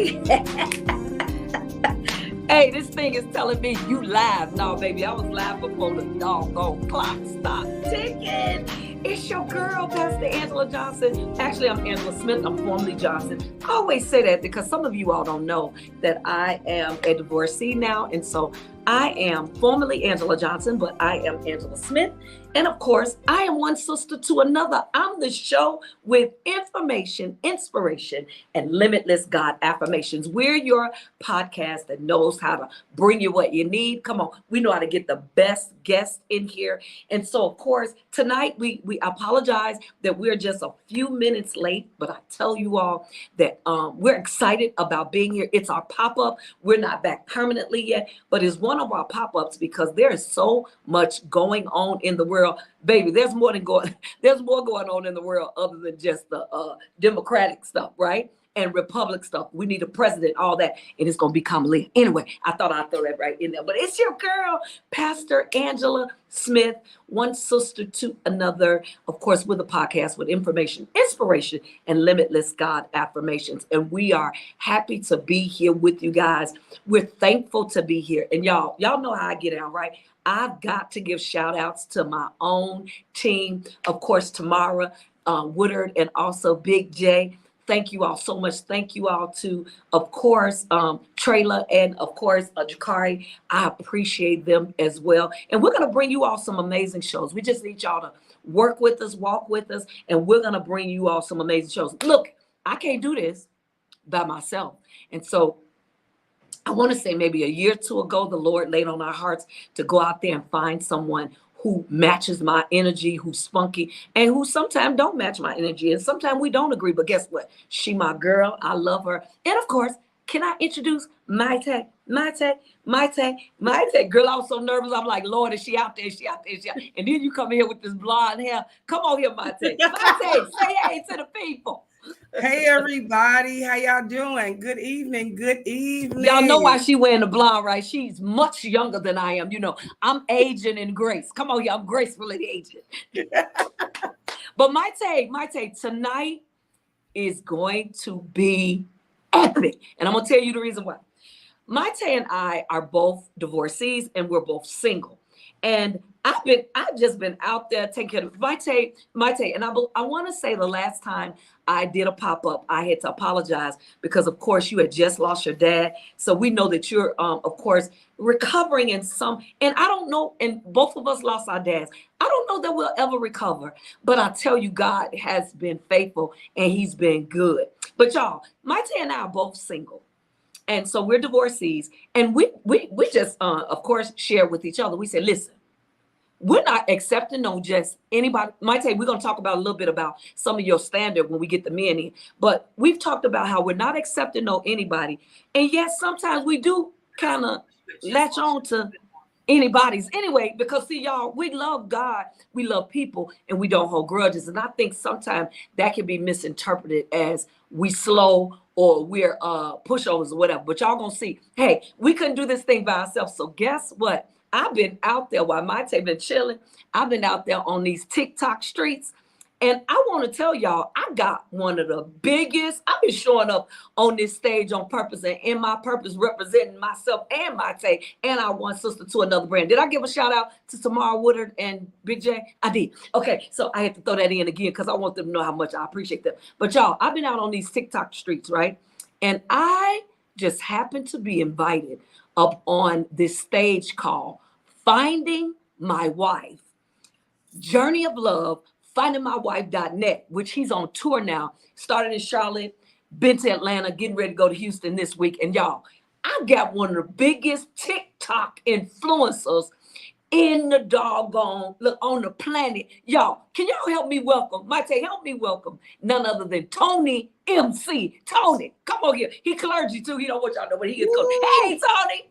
Hey, this thing is telling me you live. No, baby, I was live before the doggone clock stopped ticking. It's your girl, Pastor Angela Johnson. Actually, I'm Angela Smith. I'm formerly Johnson. I always say that because some of you all don't know that I am a divorcee now. And so I am formerly Angela Johnson, but I am Angela Smith. And of course, I am one sister to another. I'm the show with information, inspiration, and limitless God affirmations. We're your podcast that knows how to bring you what you need. Come on, we know how to get the best guests in here. And so, of course, tonight we apologize that we're just a few minutes late, but I tell you all that we're excited about being here. It's our pop-up. We're not back permanently yet, but it's one of our pop-ups because there is so much going on in the world. Baby, there's more going on in the world other than just the Democratic stuff, right? And Republic stuff. We need a president, all that, and it's gonna become lit. Anyway, I thought I'd throw that right in there. But it's your girl, Pastor Angela Smith, one sister to another, of course, with a podcast with information, inspiration, and limitless God affirmations. And we are happy to be here with you guys. We're thankful to be here. And y'all know how I get out, right? I've got to give shout outs to my own team. Of course, Tamara Woodard and also Big J. Thank you all so much. Thank you all to, of course, Trayla and, of course, Jakari. I appreciate them as well. And we're going to bring you all some amazing shows. We just need y'all to work with us, walk with us, and we're going to bring you all some amazing shows. Look, I can't do this by myself. And so I want to say maybe a year or two ago, the Lord laid on our hearts to go out there and find someone who matches my energy, who's spunky, and who sometimes don't match my energy. And sometimes we don't agree, but guess what? She my girl. I love her. And of course, can I introduce Maite? Girl, I was so nervous. I'm like, Lord, is she out there? Is she out there? And then you come here with this blonde hair. Come on here, Maite. Maite, say hey to the people. Hey everybody, how y'all doing? Good evening. Y'all know why she wearing the blonde, right? She's much younger than I am. You know, I'm aging in grace. Come on, y'all, I'm gracefully aging. But Maite, tonight is going to be epic. And I'm gonna tell you the reason why. Maite and I are both divorcees and we're both single. And I've just been out there taking care of Maite, and I want to say the last time I did a pop-up, I had to apologize because, of course, you had just lost your dad. So we know that you're, of course, recovering in some, and I don't know, and both of us lost our dads. I don't know that we'll ever recover, but I tell you, God has been faithful and he's been good. But y'all, Maite and I are both single. And so we're divorcees, and we just, of course, share with each other. We say, listen, we're not accepting no just anybody. Maite, we're going to talk about a little bit about some of your standard when we get the men in. But we've talked about how we're not accepting no anybody. And yet sometimes we do kind of latch on to anybody's anyway, because see, y'all, we love God, we love people, and we don't hold grudges. And I think sometimes that can be misinterpreted as we slow or we're pushovers or whatever. But y'all gonna see, hey, we couldn't do this thing by ourselves. So guess what? I've been out there while Maite been chilling. I've been out there on these TikTok streets. And I want to tell y'all, I got one of the biggest. I've been showing up on this stage on purpose and in my purpose representing myself and Maite and our one sister to another brand. Did I give a shout out to Tamara Woodard and Big J? I did. Okay, so I had to throw that in again because I want them to know how much I appreciate them. But y'all, I've been out on these TikTok streets, right? And I just happened to be invited up on this stage called Finding My Wife, Journey of Love, findingmywife.net, which he's on tour now. Started in Charlotte, been to Atlanta, getting ready to go to Houston this week. And y'all, I got one of the biggest TikTok influencers in the doggone, look, on the planet. Y'all, can y'all help me welcome, Maite, help me welcome none other than Tony MC. Tony, come on here. He clergy too. He don't want y'all to know, but he is clergy. Hey, Tony.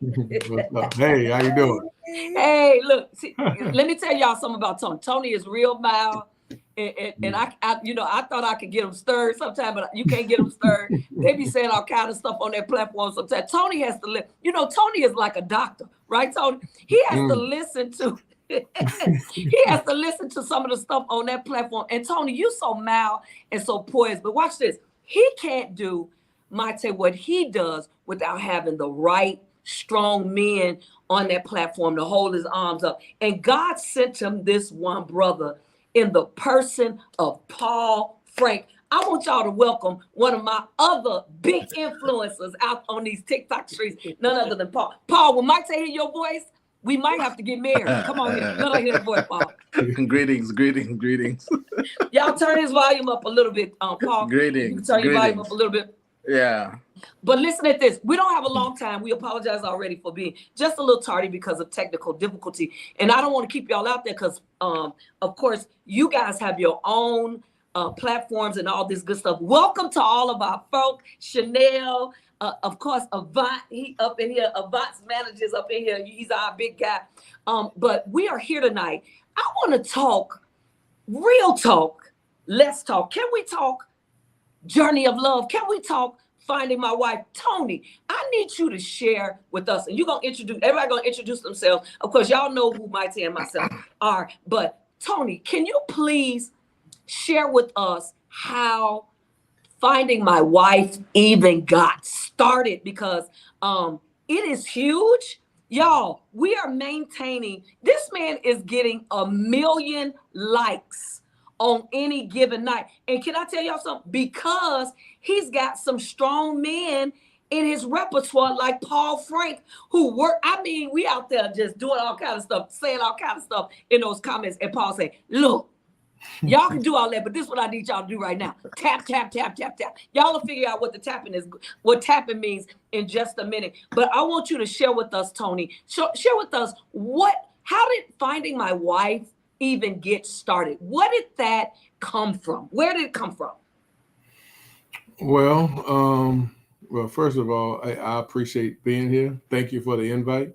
What's up? Hey, how you doing? Hey, look, see, let me tell y'all something about Tony. Tony is real mild. And I thought I could get them stirred sometimes, but you can't get them stirred. They be saying all kind of stuff on their platform sometimes. Tony has to live. You know, Tony is like a doctor, right, Tony? He has to listen to. He has to listen to some of the stuff on that platform. And Tony, you so mild and so poised. But watch this. He can't do might say what he does without having the right strong men on that platform to hold his arms up. And God sent him this one brother in the person of Paul Frank. I want y'all to welcome one of my other big influencers out on these TikTok streets, none other than Paul. Paul, when Mike say hear your voice, we might have to get married. Come on here. Let us hear that voice, Paul. Greetings. Y'all turn his volume up a little bit, Paul. Greetings. You can turn your volume up a little bit. Yeah. But listen at this. We don't have a long time. We apologize already for being just a little tardy because of technical difficulty. And I don't want to keep y'all out there because, of course, you guys have your own platforms and all this good stuff. Welcome to all of our folk. Chanel, of course, Avant, he up in here. Avant's managers up in here. He's our big guy. But we are here tonight. I want to talk, real talk. Let's talk. Can we talk journey of love? Can we talk finding my wife? Tony, I need you to share with us. And you're going to introduce, everybody going to introduce themselves. Of course, y'all know who Mighty and myself are. But Tony, can you please share with us how finding my wife even got started? Because it is huge. Y'all, we are maintaining, this man is getting 1 million likes on any given night. And can I tell y'all something? Because he's got some strong men in his repertoire like Paul Frank, who work, I mean, we out there just doing all kind of stuff, saying all kind of stuff in those comments. And Paul say, look, y'all can do all that, but this is what I need y'all to do right now. Tap, tap, tap, tap, tap. Y'all will figure out what the tapping is, what tapping means in just a minute. But I want you to share with us, Tony, share with us how did finding my wife even get started? What did that come from? Where did it come from? Well, first of all, I appreciate being here. Thank you for the invite.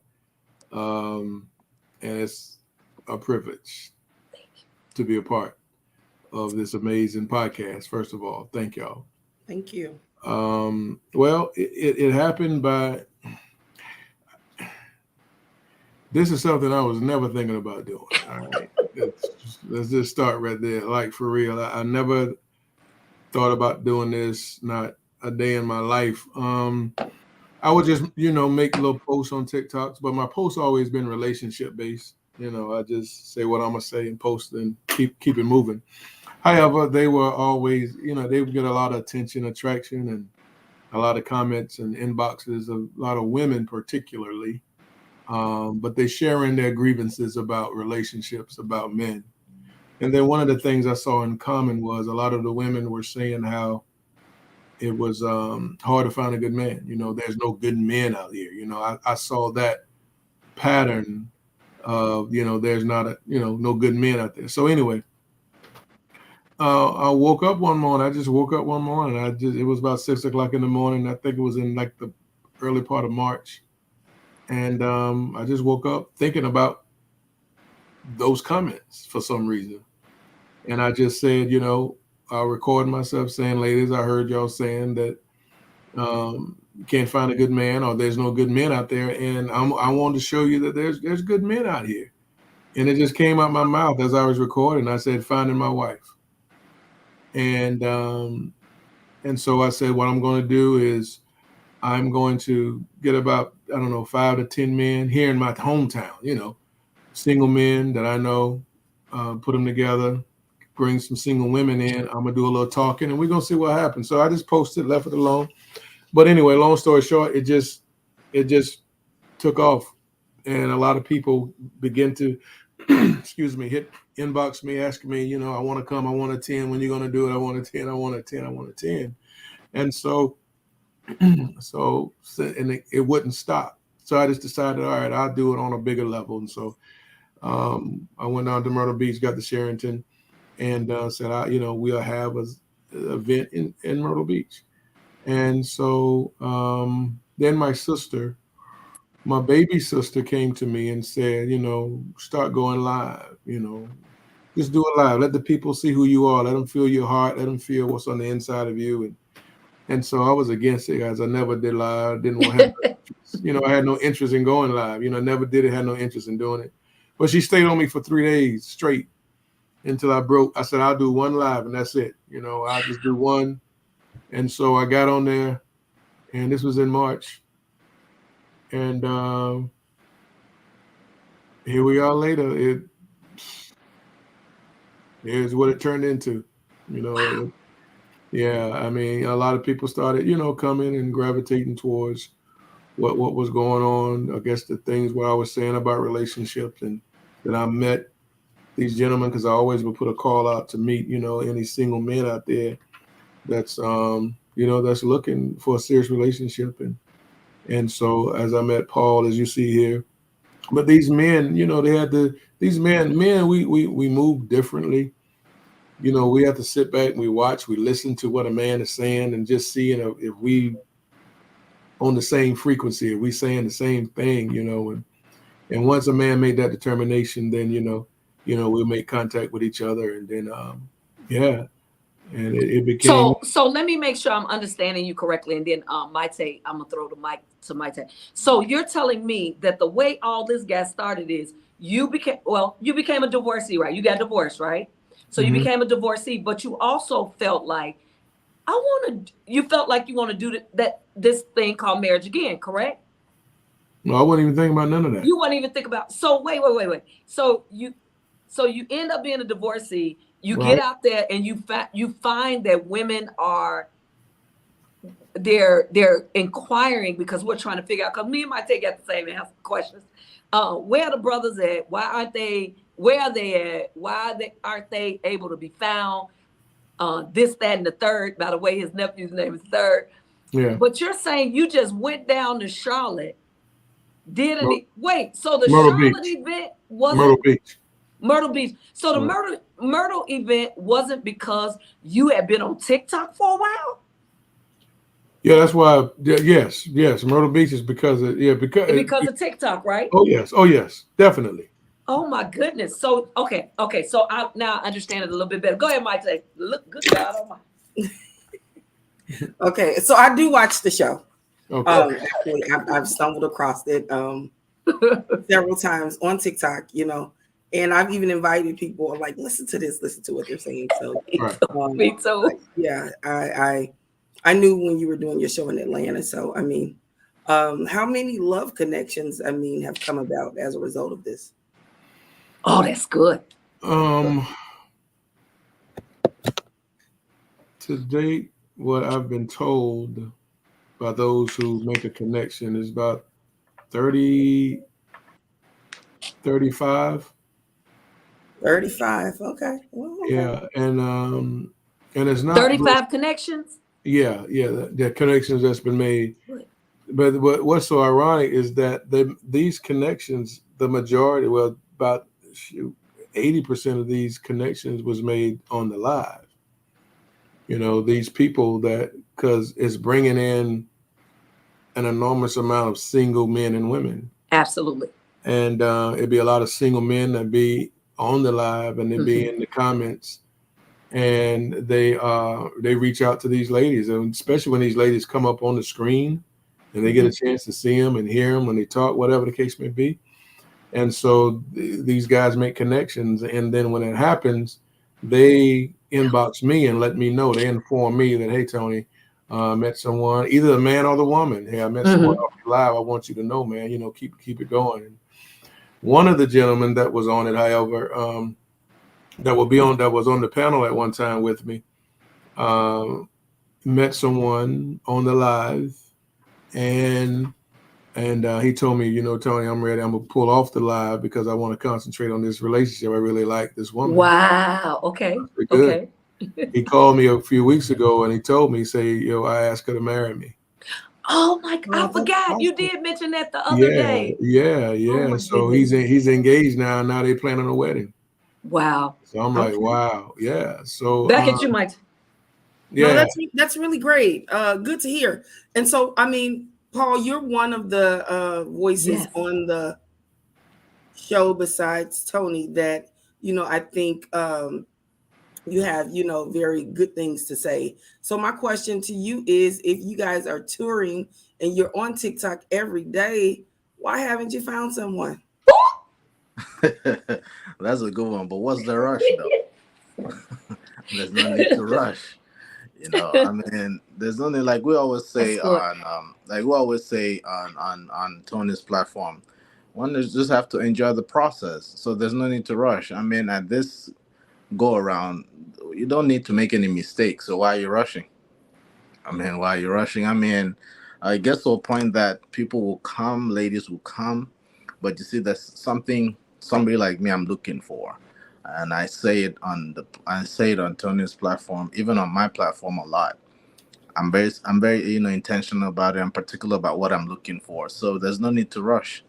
And it's a privilege to be a part of this amazing podcast. First of all, thank y'all. Thank you. Well, it happened by, this is something I was never thinking about doing. All right. Let's just start right there. Like, for real, I never thought about doing this, not a day in my life. I would just, make little posts on TikToks, but my posts always been relationship based. I just say what I'm gonna say and post and keep it moving. However, they were always, they would get a lot of attention, attraction, and a lot of comments and inboxes, a lot of women particularly. But they sharing their grievances about relationships, about men. And then one of the things I saw in common was a lot of the women were saying how it was hard to find a good man. There's no good men out here. I saw that pattern of, there's not no good men out there. So anyway, I woke up one morning. I just woke up one morning. It was about 6 o'clock in the morning. I think it was in like the early part of March. And I just woke up thinking about those comments for some reason. And I just said, I recorded myself saying, ladies, I heard y'all saying that you can't find a good man or there's no good men out there. And I wanted to show you that there's good men out here. And it just came out my mouth as I was recording. I said, finding my wife. And so I said, what I'm going to do is I'm going to get about, 5 to 10 men here in my hometown, single men that I know, put them together, bring some single women in. I'm going to do a little talking and we're going to see what happens. So I just posted, left it alone. But anyway, long story short, it just took off. And a lot of people begin to, hit inbox me, asking me, I want to come, I want a 10. When you going to do it? I want a 10, I want a 10, I want a 10. And so it wouldn't stop. So I just decided, all right, I'll do it on a bigger level. And so I went down to Myrtle Beach, got to Sherrington, and said, we'll have an event in Myrtle Beach. And so then my baby sister came to me and said, start going live, just do it live. Let the people see who you are. Let them feel your heart. Let them feel what's on the inside of you. And so I was against it, guys. I never did live. Didn't want to have, I had no interest in going live. Never did it. Had no interest in doing it. But she stayed on me for 3 days straight until I broke. I said, I'll do one live and that's it. I'll just do one. And so I got on there and this was in March. And here we are later. Here's what it turned into. Wow. Yeah, I mean, a lot of people started, coming and gravitating towards what was going on. I guess the things what I was saying about relationships, and that I met these gentlemen, because I always would put a call out to meet, any single men out there that's that's looking for a serious relationship. And so as I met Paul, as you see here, but these men, they had these men, we move differently. We have to sit back and we watch, we listen to what a man is saying, and just see if we on the same frequency, if we saying the same thing, and once a man made that determination, then we'll make contact with each other, and then and it became. So let me make sure I'm understanding you correctly, and then Maite, I'm gonna throw the mic to Maite. So you're telling me that the way all this got started is you became a divorcee, right? You got divorced, right? So you became a divorcee, but you also felt like you felt like you want to do this thing called marriage again, correct? No, I wasn't even thinking about none of that. You wouldn't even think about. So wait. So you end up being a divorcee. You Right. get out there and you find that women are they're inquiring, because we're trying to figure out. Because me and Maite got the same questions. Where are the brothers at? Why aren't they? Where are they at? Aren't they able to be found? This, that, and the third. By the way, his nephew's name is Third. Yeah. But you're saying you just went down to Charlotte. Wait, so the Myrtle Charlotte Beach. event wasn't Myrtle Beach. Myrtle Beach. So the Myrtle event wasn't because you had been on TikTok for a while? Yeah, that's why. Yes. Myrtle Beach is because of Because of TikTok, right? Oh yes, definitely. Oh my goodness. So okay. So I now understand it a little bit better. Go ahead, Maite. Look, good God Almighty. Okay, so I do watch the show. Okay. Actually, I've stumbled across it several times on TikTok, and I've even invited people. I'm like, listen to what they're saying. So, Right. Me too. Yeah, I knew when you were doing your show in Atlanta. So, I mean, how many love connections, have come about as a result of this? Oh, that's good. To date, what I've been told by those who make a connection is about 30, 35. 35. Okay. Well, okay. Yeah, and it's not 35 connections. Yeah, the connections that's been made. But what's so ironic is that these connections, the majority, well, about 80% of these connections was made on the live. These people because it's bringing in an enormous amount of single men and women. Absolutely. And it'd be a lot of single men that be on the live, and they'd be in the comments, and they reach out to these ladies, and especially when these ladies come up on the screen and they get a chance to see them and hear them when they talk, whatever the case may be. And so these guys make connections, and then when it happens, they inbox me and let me know. They inform me that, hey, Tony, met someone, either the man or the woman. Hey, I met someone off your live. I want you to know, man. Keep it going. And one of the gentlemen that was on it, however, that was on the panel at one time with me, met someone on the live, and he told me, Tony, I'm ready. I'm gonna pull off the live because I want to concentrate on this relationship. I really like this woman. Wow. Okay. Okay. He called me a few weeks ago and he told me, I asked her to marry me. Oh my God, I forgot. You did mention that the other day. Yeah. Oh So he's engaged now. Now they planning a wedding. Wow. So I'm like, wow. Yeah. So back at you, Mike. Yeah. No, that's really great. Good to hear. And so, Paul, you're one of the voices on the show besides Tony that, I think you have, very good things to say. So my question to you is, if you guys are touring and you're on TikTok every day, why haven't you found someone? That's a good one. But what's the rush, though? There's no need to rush. I mean, there's only like we always say on Tony's platform, one is just have to enjoy the process. So there's no need to rush. I mean, at this go around, you don't need to make any mistakes. So why are you rushing? I mean, I guess to a point that people will come, ladies will come, but you see, there's somebody like me I'm looking for, and I say it on Tony's platform, even on my platform a lot. I'm very intentional about it. I'm particular about what I'm looking for. So there's no need to rush.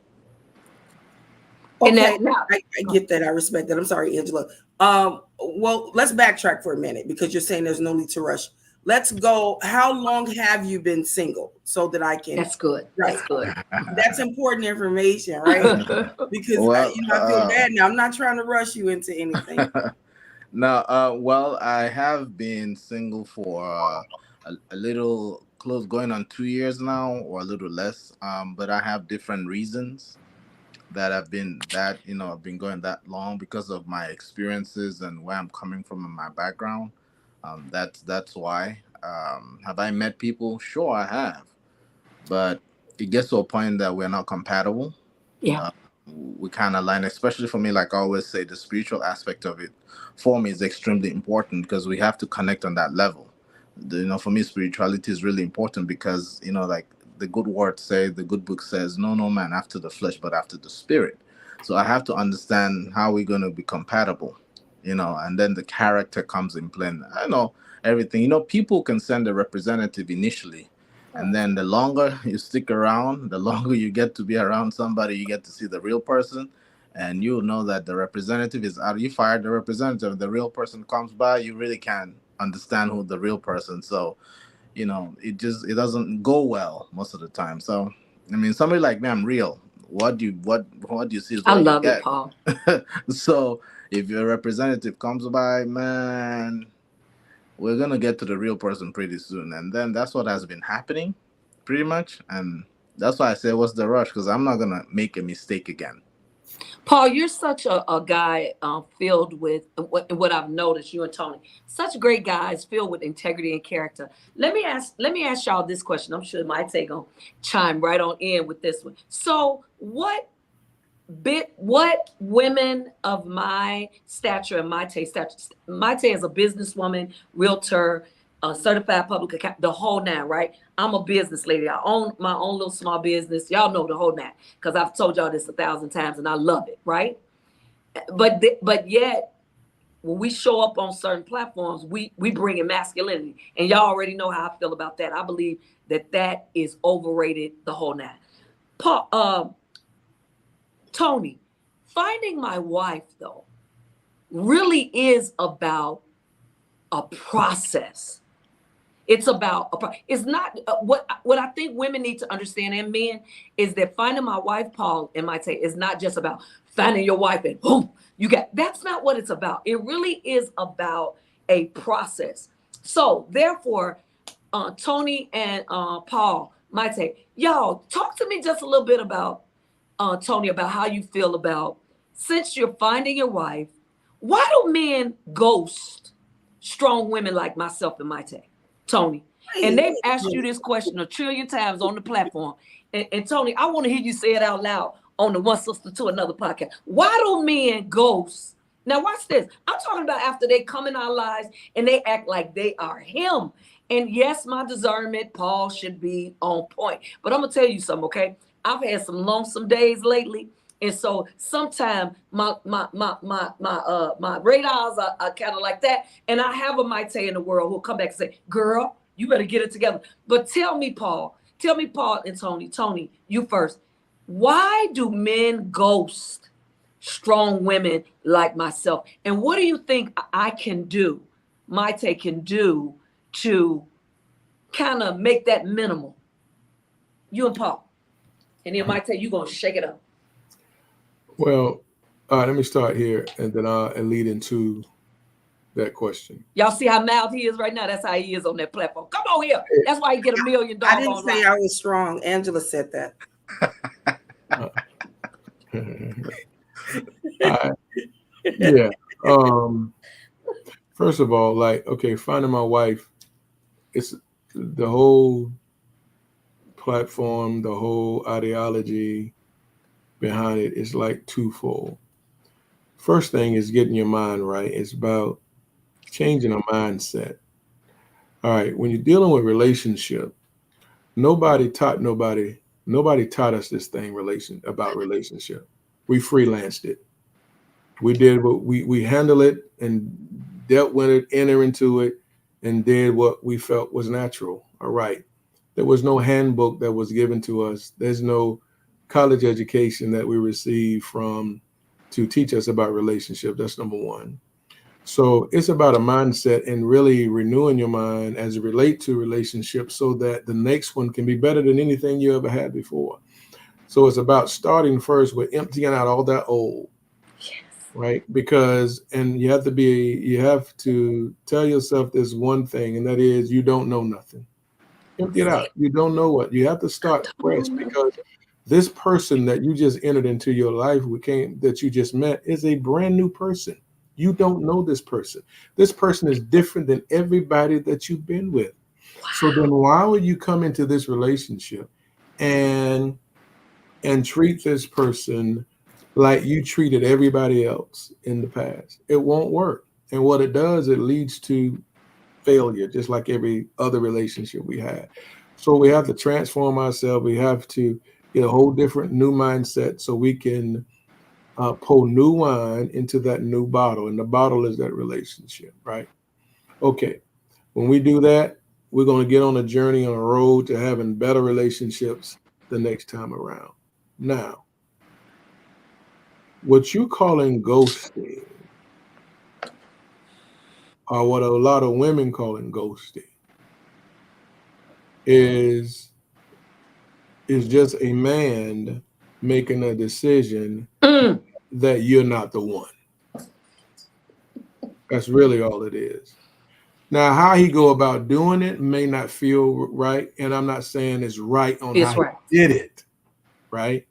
Okay, I get that. I respect that. I'm sorry, Angela. Well, let's backtrack for a minute because you're saying there's no need to rush. Let's go. How long have you been single so that I can? That's good. Right. That's good. That's important information, right? Because I feel bad now. I'm not trying to rush you into anything. No, well, I have been single for a little close, going on 2 years now, or a little less. But I have different reasons that I've been going that long because of my experiences and where I'm coming from in my background. That's why. Have I met people? Sure, I have, but it gets to a point that we're not compatible. Yeah. We kind of line, especially for me. Like I always say, the spiritual aspect of it for me is extremely important because we have to connect on that level. For me, spirituality is really important because like the good book says, no man after the flesh, but after the spirit. So I have to understand how we're going to be compatible. And then the character comes in play. I know everything. People can send a representative initially, and then the longer you stick around, the longer you get to be around somebody, you get to see the real person, and you'll know that the representative is out. You fired the representative, the real person comes by, you really can't understand who the real person. So, it doesn't go well most of the time. So, I mean, somebody like me, I'm real. What do you see is what I love you it, get. Paul. So if your representative comes by, man, we're gonna get to the real person pretty soon. And then that's what has been happening, pretty much. And that's why I say, what's the rush? Because I'm not gonna make a mistake again. Paul, you're such a guy filled with what I've noticed. You and Tony, such great guys filled with integrity and character. Let me ask y'all this question. I'm sure my take on chime right on in with this one. So, what women of my stature and my taste is a businesswoman, realtor, certified public account, the whole nine, right? I'm a business lady. I own my own little small business. Y'all know the whole nine because I've told y'all this 1,000 times and I love it, right? But yet, when we show up on certain platforms, we bring in masculinity, and y'all already know how I feel about that. I believe that is overrated, the whole nine. Paul, Tony, finding my wife though really is about a process. It's about it's not what I think women need to understand, and men, is that finding my wife, Paul, and my take, is not just about finding your wife and boom, that's not what it's about. It really is about a process. So therefore, Tony and Paul, my take, y'all talk to me just a little bit about Tony, about how you feel about, since you're finding your wife, why do men ghost strong women like myself and my take? Tony, and they've asked you this question 1 trillion times on the platform. And Tony, I want to hear you say it out loud on the One Sister to Another podcast. Why do men ghost? Now watch this. I'm talking about after they come in our lives and they act like they are him. And yes, my discernment, Paul, should be on point. But I'm gonna tell you something, okay? I've had some lonesome days lately. And so sometimes my radars are kind of like that. And I have a Maite in the world who'll come back and say, girl, you better get it together. But tell me, Paul and Tony, you first. Why do men ghost strong women like myself? And what do you think I can do, Maite can do to kind of make that minimal? You and Paul. And then Maite, you're going to shake it up. Well, let me start here, and then I'll lead into that question. Y'all see how mild he is right now? That's how he is on that platform. Come on here. That's why he get $1 million. I didn't say I was strong. Angela said that. Yeah. First of all, finding my wife, it's the whole platform, the whole ideology behind it is like twofold. First thing is getting your mind right. It's about changing a mindset. All right, when you're dealing with relationship, nobody taught us this thing about relationship. We freelanced it. We did what we handled it and dealt with it, enter into it, and did what we felt was natural. All right. There was no handbook that was given to us. There's no college education that we received from to teach us about relationship. That's number one. So it's about a mindset and really renewing your mind as it relates to relationships so that the next one can be better than anything you ever had before. So it's about starting first with emptying out all that old, right? Because, and you have to tell yourself this one thing, and that is you don't know nothing. Empty it out. You don't know what. You have to start fresh because this person that you just entered into your life that you just met is a brand new person. You don't know this person. This person is different than everybody that you've been with. Wow. So then why would you come into this relationship and treat this person like you treated everybody else in the past? It won't work. And what it does, it leads to failure, just like every other relationship we had. So we have to transform ourselves. We have to get a whole different new mindset so we can pour new wine into that new bottle. And the bottle is that relationship, right? Okay. When we do that, we're going to get on a journey, on a road to having better relationships the next time around. Now, what you calling ghosting, or what a lot of women calling ghosting, is just a man making a decision that you're not the one. That's really all it is. Now, how he go about doing it may not feel right, and I'm not saying it's right on how he did it, right?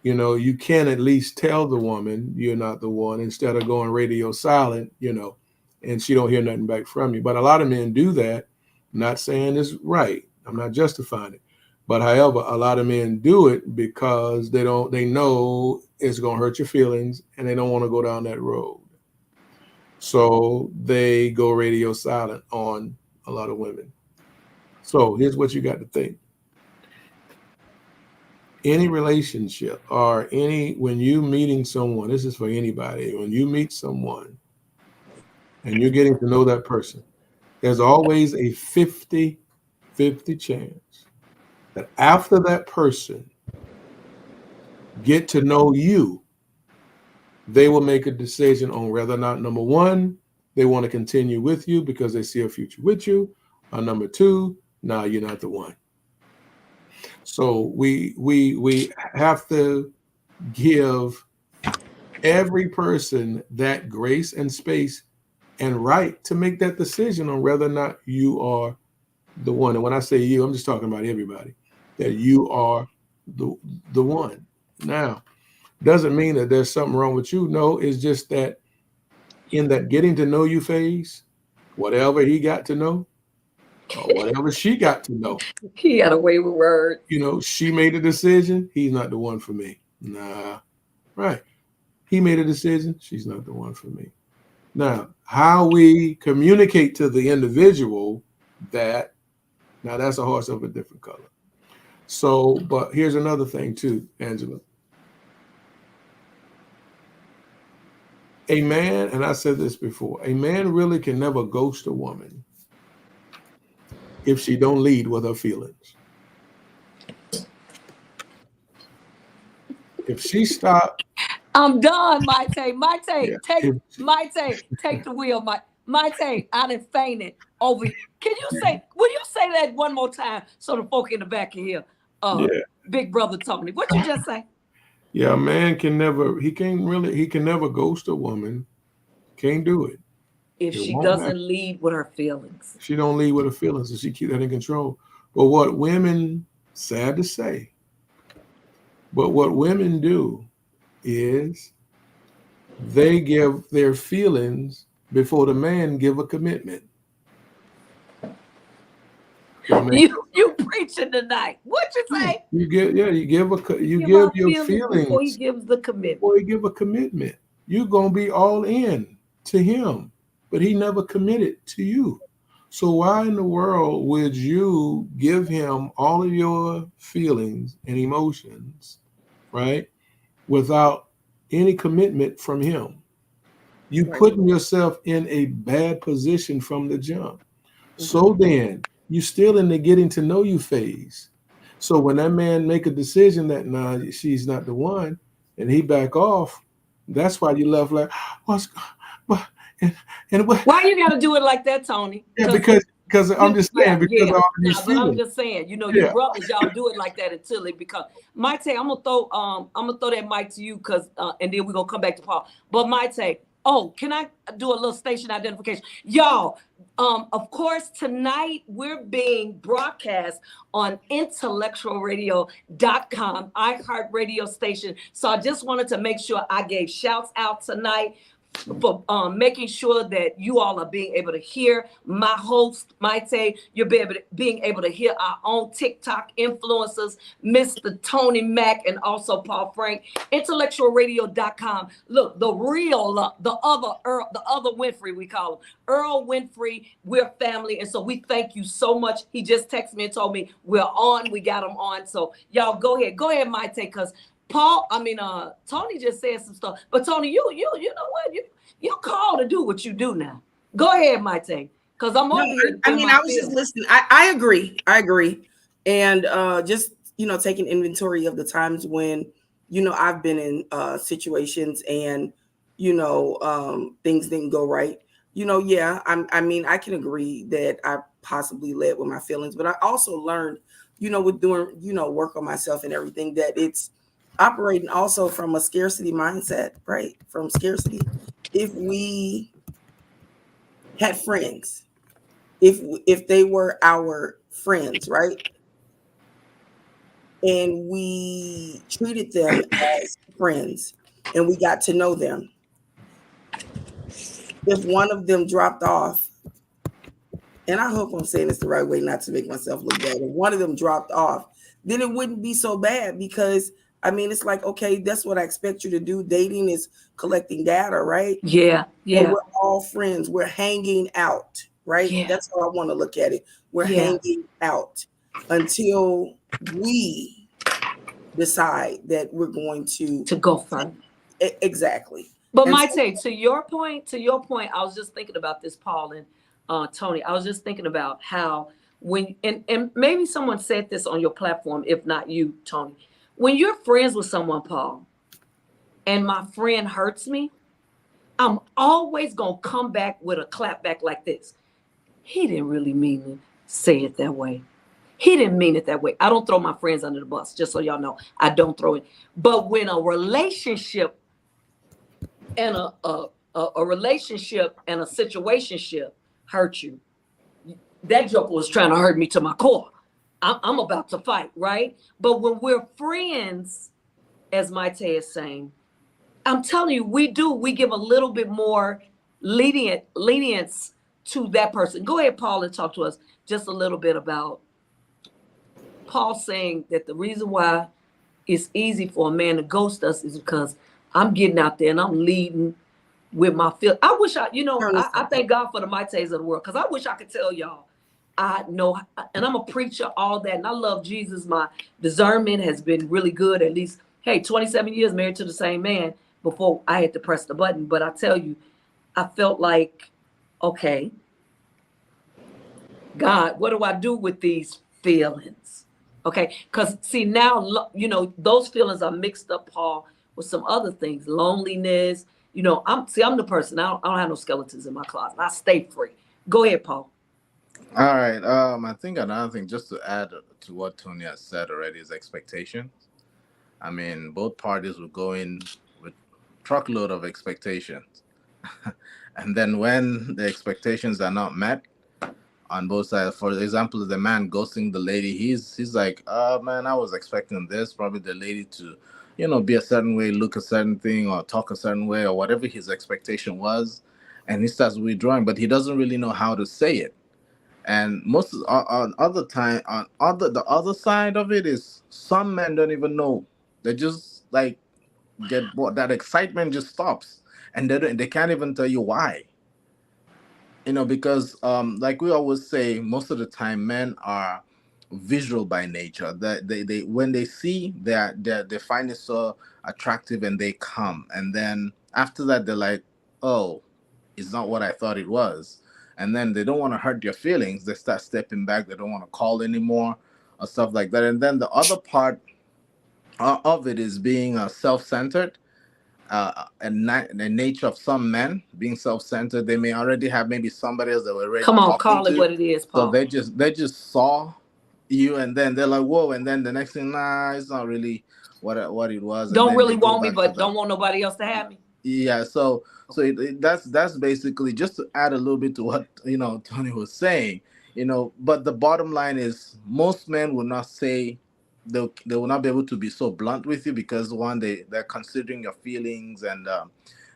You know, you can at least tell the woman you're not the one instead of going radio silent, you know, and she don't hear nothing back from you. But a lot of men do that. I'm not saying it's right. I'm not justifying it. But however, a lot of men do it because they know it's going to hurt your feelings and they don't want to go down that road. So they go radio silent on a lot of women. So here's what you got to think. Any relationship or when you meeting someone, this is for anybody, when you meet someone and you're getting to know that person, there's always a 50-50 chance that after that person get to know you, they will make a decision on whether or not, number one, they want to continue with you because they see a future with you, or number two, no, you're not the one. So we have to give every person that grace and space and right to make that decision on whether or not you are the one. And when I say you, I'm just talking about everybody, that you are the one. Now, doesn't mean that there's something wrong with you. No, it's just that in that getting to know you phase, whatever he got to know, or whatever she got to know. He got away with words. You know, she made a decision. He's not the one for me. Nah, right. He made a decision. She's not the one for me. Now, how we communicate to the individual now that's a horse of a different color. So, but here's another thing too, Angela. A man, and I said this before, a man really can never ghost a woman if she don't lead with her feelings. If she stopped. I'm done, Maite. Take the wheel, Maite. I done fainted over. Will you say that one more time so the folk in the back can hear? Big brother Tony. What you just say? Yeah, a man can never ghost a woman. Can't do it. If she doesn't lead with her feelings. She don't lead with her feelings, and she keep that in control. But what women, sad to say, but what women do is they give their feelings before the man give a commitment. I mean, you preaching tonight. What you say? you give Give your feelings feelings before he gives the commitment. before you give a commitment. You're gonna be all in to him, but he never committed to you. So why in the world would you give him all of your feelings and emotions, right, without any commitment from him? You Right. putting yourself in a bad position from the jump. So then you still in the getting to know you phase. So when that man make a decision that nah, she's not the one, and he back off, that's why you left like, what's what and what? Why you gotta do it like that, Tony? Yeah, because I'm just saying because of all of these Nah, but I'm feelings. just saying, you Yeah. brothers, y'all do it like that until it becomes. Maite, I'm gonna throw that mic to you because and then we're gonna come back to Paul. But Maite, can I do a little station identification? Y'all, of course, tonight we're being broadcast on intellectualradio.com, iHeart radio station. So I just wanted to make sure I gave shouts out tonight for making sure that you all are being able to hear my host, Maite. You're being able to hear our own TikTok influencers, Mr. Tony Mack and also Paul Frank. Intellectualradio.com. Look, the real, the other Winfrey, we call him. Earl Winfrey, we're family. And so we thank you so much. He just texted me and told me we're on. We got him on. So y'all go ahead, Maite, because Tony just said some stuff, but Tony, you know what? You called to do what you do now. Go ahead, Maite, because I'm over here. I was just listening. I agree. And just, taking inventory of the times when, I've been in situations and, things didn't go right. I can agree that I possibly led with my feelings, but I also learned, with doing, work on myself and everything, that it's operating also from a scarcity mindset, right? From scarcity. If we had friends, if they were our friends, right? And we treated them as friends and we got to know them. If one of them dropped off, and I hope I'm saying this the right way, not to make myself look bad, if one of them dropped off, then it wouldn't be so bad because it's like, okay, that's what I expect you to do. Dating is collecting data, right? Yeah. And we're all friends. We're hanging out, right? Yeah. That's how I want to look at it. We're hanging out until we decide that we're going to go further. Exactly. But Maite, to your point, I was just thinking about this, Paul and Tony. I was just thinking about how and maybe someone said this on your platform, if not you, Tony. When you're friends with someone, Paul, and my friend hurts me, I'm always going to come back with a clap back like this. He didn't really mean to say it that way. He didn't mean it that way. I don't throw my friends under the bus, just so y'all know. I don't throw it. But when a relationship and a situationship hurt you, that joker was trying to hurt me to my core. I'm about to fight, right? But when we're friends, as Maite is saying, I'm telling you, we give a little bit more lenience to that person. Go ahead, Paul, and talk to us just a little bit about Paul saying that the reason why it's easy for a man to ghost us is because I'm getting out there and I'm leading with my feel. I wish I thank God for the Maites of the world, because I wish I could tell y'all I know, and I'm a preacher, all that, and I love Jesus. My discernment has been really good. At least, 27 years married to the same man before I had to press the button. But I tell you, I felt like, okay, God, what do I do with these feelings? Okay, because see now, those feelings are mixed up, Paul, with some other things, loneliness. I'm the person. I don't have no skeletons in my closet. I stay free. Go ahead, Paul. All right. I think another thing, just to add to what Tony has said already, is expectations. Both parties will go in with truckload of expectations, and then when the expectations are not met on both sides, for example, the man ghosting the lady, he's like, man, I was expecting this. Probably the lady to, be a certain way, look a certain thing, or talk a certain way, or whatever his expectation was, and he starts withdrawing, but he doesn't really know how to say it. And most on other time on the other side of it is some men don't even know. They just like get bored. That excitement just stops, and they can't even tell you why. Because like we always say, most of the time men are visual by nature. That they when they see that they find it so attractive and they come, and then after that they're like, oh, it's not what I thought it was. And then they don't want to hurt your feelings. They start stepping back. They don't want to call anymore or stuff like that. And then the other part of it is being self-centered. The nature of some men being self-centered, they may already have maybe somebody else that we're already Come on, talking call it to. what it is, So Paul. they just saw you, and then they're like, whoa, and then the next thing, nah, it's not really what it was. And Don't then really they go want me, back to but that. don't want nobody else to have me. Yeah, so that's basically just to add a little bit to what Tony was saying. But the bottom line is most men will not say, they will not be able to be so blunt with you, because one, they're considering your feelings, and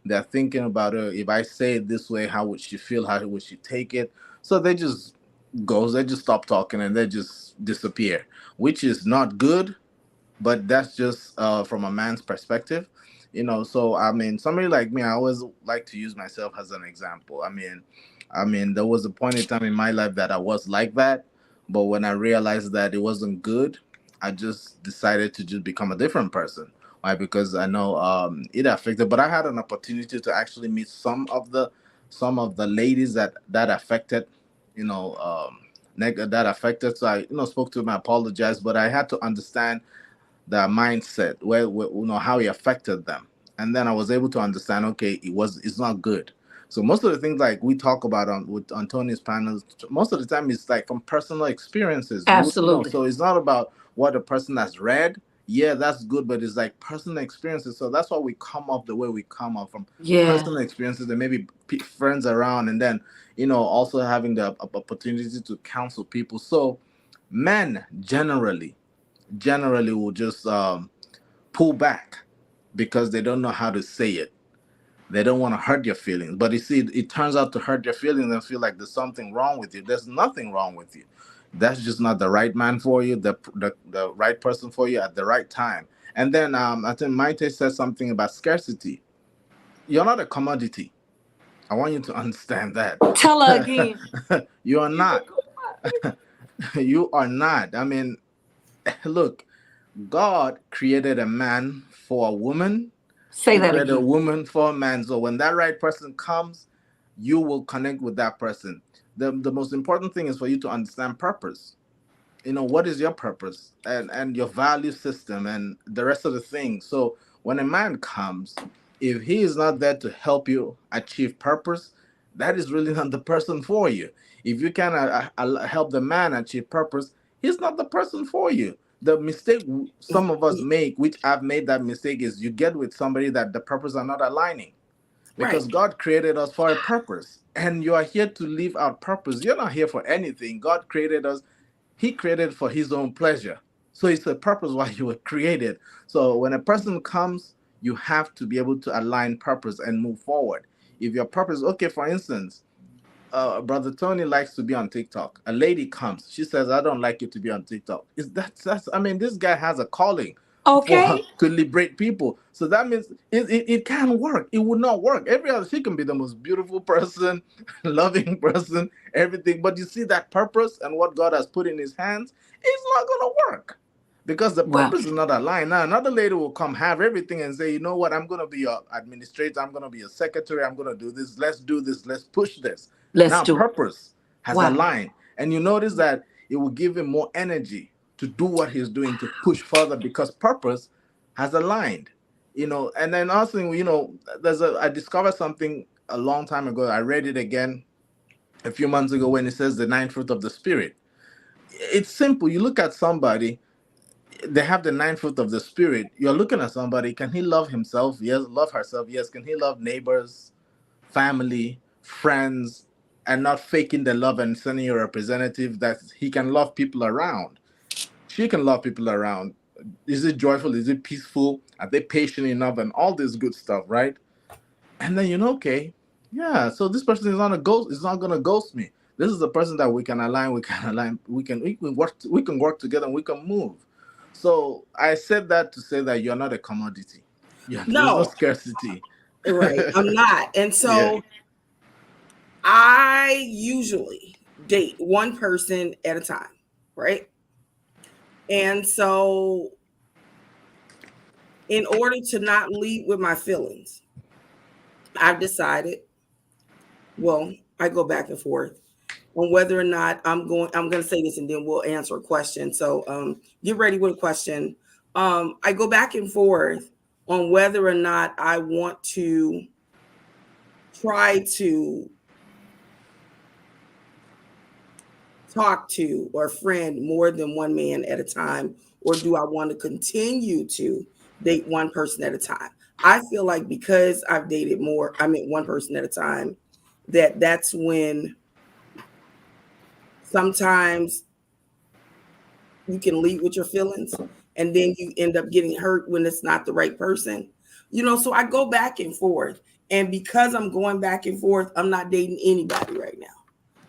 they're thinking about her. If I say it this way, how would she feel? How would she take it? So they just stop talking and they just disappear, which is not good, but that's just from a man's perspective. So I mean, somebody like me, I always like to use myself as an example. I mean there was a point in time in my life that I was like that, but when I realized that it wasn't good, I just decided to just become a different person. Why? Because I know it affected, but I had an opportunity to actually meet some of the ladies that affected, you know that affected. So I spoke to them, I apologized, but I had to understand their mindset, where how it affected them, and then I was able to understand. Okay, it's not good. So most of the things like we talk about on Tony's panels, most of the time it's like from personal experiences. Absolutely. So it's not about what a person has read. Yeah, that's good, but it's like personal experiences. So that's why we come up the way we come up, from Yeah. personal experiences, and maybe friends around, and then also having the opportunity to counsel people. So men generally will just pull back because they don't know how to say it. They don't want to hurt your feelings. But you see, it turns out to hurt your feelings and feel like there's something wrong with you. There's nothing wrong with you. That's just not the right man for you, the right person for you at the right time. And then I think Maite said something about scarcity. You're not a commodity. I want you to understand that. Tell her again. You are not. You are not. I mean, look, God created a man for a woman. Say He that created a again. woman for a man. So when that right person comes, you will connect with that person. The most important thing is for you to understand purpose. What is your purpose, and your value system, and the rest of the things. So when a man comes, if he is not there to help you achieve purpose, that is really not the person for you. If you can help the man achieve purpose, he's not the person for you. The mistake some of us make, which I've made that mistake, is you get with somebody that the purpose are not aligning, because Right. God created us for a purpose, and you are here to live out purpose. You're not here for anything. God created us. He created for his own pleasure. So it's a purpose why you were created. So when a person comes, you have to be able to align purpose and move forward. If your purpose, okay, for instance, Brother Tony likes to be on TikTok. A lady comes, she says, "I don't like you to be on TikTok." Is that's I mean, this guy has a calling Okay. to liberate people. So that means it can work. It would not work. Every other, she can be the most beautiful person, loving person, everything. But you see that purpose and what God has put in his hands, it's not gonna work. Because the Well, purpose is not aligned. Now another lady will come, have everything, and say, you know what, I'm gonna be your administrator, I'm gonna be a secretary, I'm gonna do this, let's do this, let's push this. let's Now do it. purpose has Wow. aligned. And you notice that it will give him more energy to do what he's doing, to push further, because purpose has aligned. And then also, I discovered something a long time ago. I read it again a few months ago when it says the nine fruit of the spirit. It's simple. You look at somebody, they have the nine fruit of the spirit. You're looking at somebody, can he love himself? Yes. Love herself? Yes. Can he love neighbors, family, friends, and not faking the love and sending a representative that he can love people around? She can love people around. Is it joyful? Is it peaceful? Are they patient enough? And all this good stuff, right? And then okay, yeah. So this person is not a ghost. Is not gonna ghost me. This is the person that we can align, we can work together, and we can move. So I said that to say that you're not a commodity. Yeah, there's no No, scarcity. right. I'm not. And Yeah. so I usually date one person at a time, right? And so in order to not lead with my feelings, I've decided, well, I go back and forth on whether or not I'm going to say this and then we'll answer a question. So get ready with a question. I go back and forth on whether or not I want to try to talk to or friend more than one man at a time, or do I want to continue to date one person at a time? I feel like because I've dated more, I mean one person at a time, that's when sometimes you can lead with your feelings and then you end up getting hurt when it's not the right person. So I go back and forth. And because I'm going back and forth, I'm not dating anybody right now.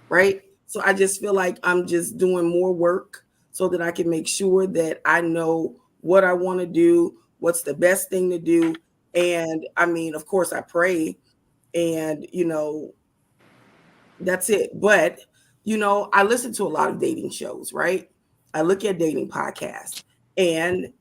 Right. So I just feel like I'm just doing more work so that I can make sure that I know what I want to do, what's the best thing to do. And I mean, of course, I pray and, that's it. But, I listen to a lot of dating shows, right? I look at dating podcasts and,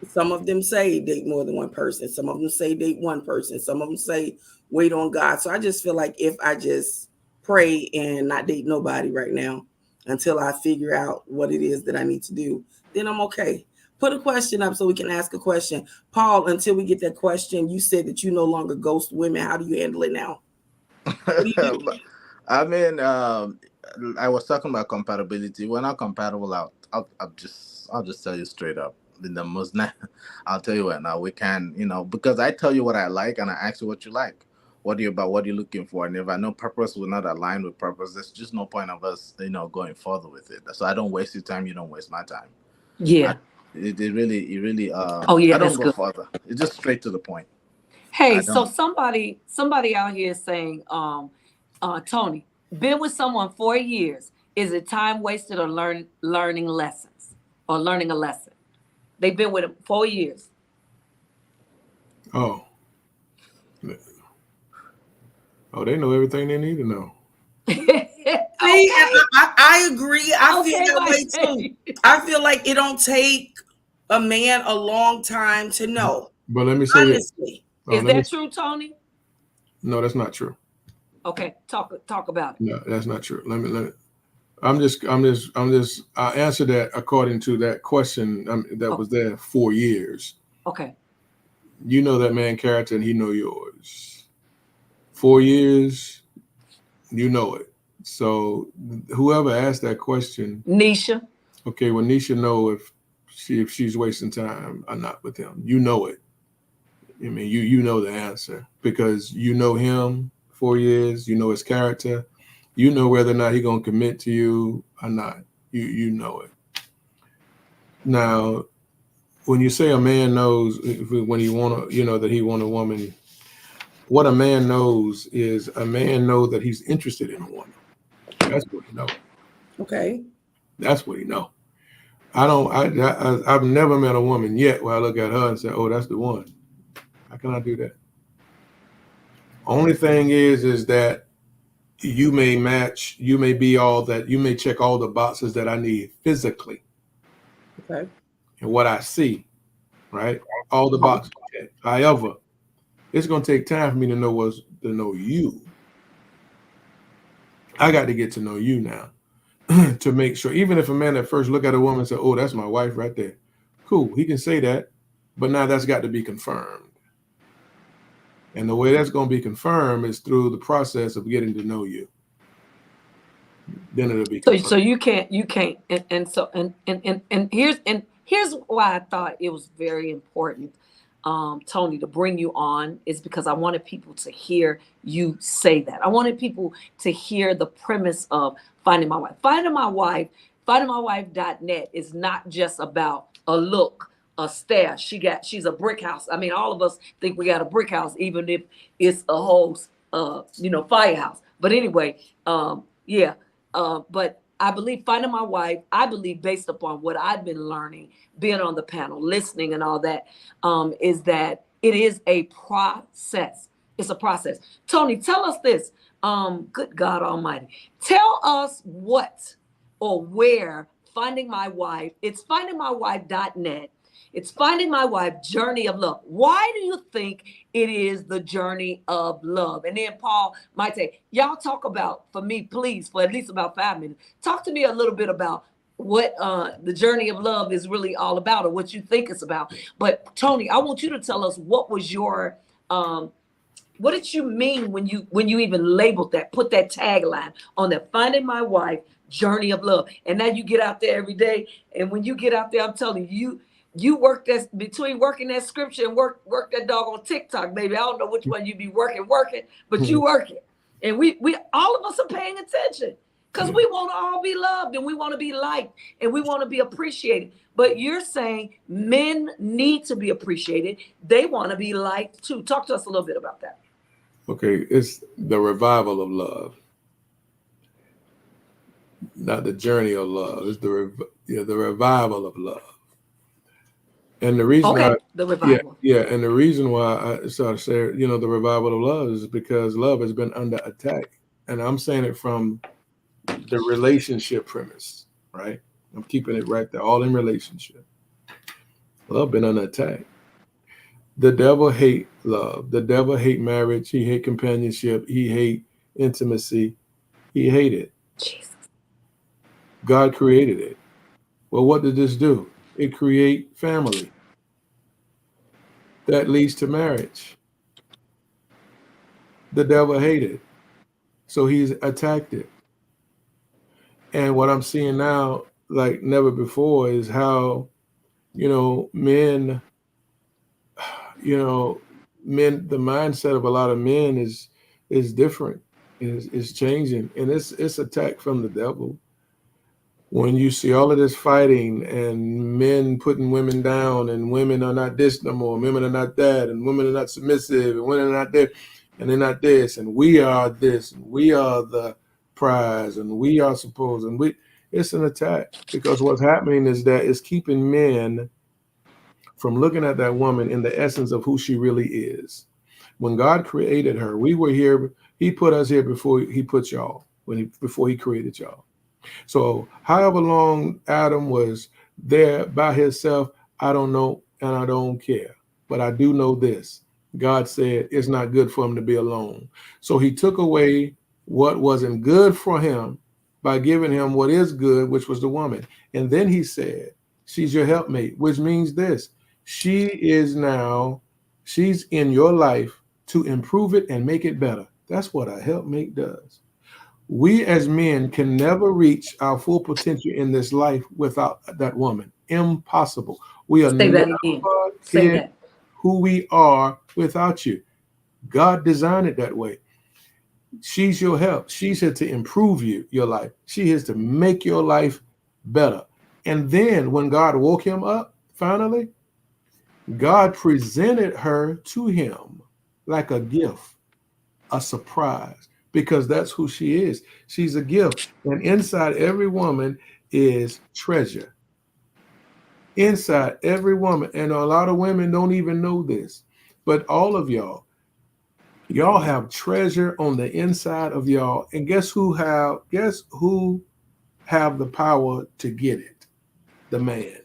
some of them say date more than one person. Some of them say date one person. Some of them say wait on God. So I just feel like if I just pray and not date nobody right now until I figure out what it is that I need to do, then I'm okay. Put a question up so we can ask a question. Paul, until we get that question, you said that you no longer ghost women. How do you handle it now? What do you do? I mean, I was talking about compatibility. We're not compatible. I'll just tell you straight up. In the most, I'll tell you right now, we can, because I tell you what I like and I ask you what you like. What are you looking for? And if I know purpose will not align with purpose, there's just no point of us, going further with it. So I don't waste your time. You don't waste my time. Yeah. It really. Oh yeah, I don't that's go good. further. It's just straight to the point. Hey, so somebody out here is saying, Tony, been with someone 4 years. Is it time wasted or learning lessons or learning a lesson? They've been with him 4 years. Oh, they know everything they need to know. See, I agree. I feel that way too. I feel like it don't take a man a long time to know. But let me say honestly, is that true, Tony? No, that's not true. Okay, talk about it. No, that's not true. Let me. I answered that according to that question that was there 4 years. Okay. You know that man character and he know yours. 4 years, you know it. So whoever asked that question, Nisha. Okay, well, Nisha know if she's wasting time or not with him. You know it. I mean, you know the answer because you know him 4 years. You know his character. You know whether or not he's gonna commit to you or not. You know it. Now, when you say a man knows when he that he want a woman, what a man knows is a man knows that he's interested in a woman. That's what he knows. Okay. That's what he knows. I've never met a woman yet where I look at her and say, "Oh, that's the one." How can I do that? Only thing is that you may match, you may be all that, you may check all the boxes that I need physically. Okay. And what I see, right? All the boxes checked. However, it's gonna take time for me to know you. I got to get to know you now to make sure, even if a man at first look at a woman and say, "Oh, that's my wife right there." Cool, he can say that, but now that's got to be confirmed. And the way that's going to be confirmed is through the process of getting to know you. Then it'll be confirmed. So you can't, and here's why I thought it was very important, Tony, to bring you on, is because I wanted people to hear you say that. I wanted people to hear the premise of Finding My Wife. Finding My Wife, findingmywife.net is not just about a look, a stare. She's a brick house. I mean, all of us think we got a brick house, even if it's a whole, firehouse. But anyway, yeah. But I believe finding my wife, I believe based upon what I've been learning, being on the panel, listening and all that, is that it is a process. It's a process. Tony, tell us this. Good God Almighty. Tell us what or where Finding My Wife, it's findingmywife.net. It's Finding My Wife, Journey of Love. Why do you think it is the journey of love? And then Paul might say, y'all talk about, for me, please, for at least about 5 minutes, talk to me a little bit about what the journey of love is really all about, or what you think it's about. But Tony, I want you to tell us what was your, what did you mean when you even labeled that, put that tagline on that, Finding My Wife, Journey of Love. And now you get out there every day. And when you get out there, I'm telling you, you work that between working that scripture and work that dog on TikTok, baby. I don't know which one you be working, but you work it. And we all of us are paying attention because we want to all be loved and we want to be liked and we want to be appreciated. But you're saying men need to be appreciated. They want to be liked too. Talk to us a little bit about that. Okay, it's the revival of love, not the journey of love. It's the revival of love. And the reason the revival. And the reason why I started saying, the revival of love is because love has been under attack. And I'm saying it from the relationship premise, right? I'm keeping it right there, all in relationship. Love been under attack. The devil hate love. The devil hate marriage. He hate companionship. He hate intimacy. He hate it. Jesus. God created it. Well, what did this do? It create family. That leads to marriage. The devil hated it. So he's attacked it. And what I'm seeing now, like never before, is how, men, the mindset of a lot of men is different, is changing. And it's attack from the devil. When you see all of this fighting and men putting women down and women are not this no more, women are not that, and women are not submissive, and women are not there, and they're not this, and we are this, and we are the prize, and we are supposed, and it's an attack, because what's happening is that it's keeping men from looking at that woman in the essence of who she really is. When God created her, we were here, he put us here before he put y'all, before he created y'all. So however long Adam was there by himself, I don't know, and I don't care. But I do know this. God said it's not good for him to be alone. So he took away what wasn't good for him by giving him what is good, which was the woman. And then he said, she's your helpmate, which means this. She's in your life to improve it and make it better. That's what a helpmate does. We as men can never reach our full potential in this life without that woman. Impossible. We are never who we are without you. God designed it that way. She's your help. She's here to improve your life. She is to make your life better. And then when God woke him up, finally, God presented her to him like a gift, a surprise. Because that's who she is. She's a gift. And inside every woman is treasure. Inside every woman. And a lot of women don't even know this. But all of y'all have treasure on the inside of y'all. And guess who have the power to get it? The man.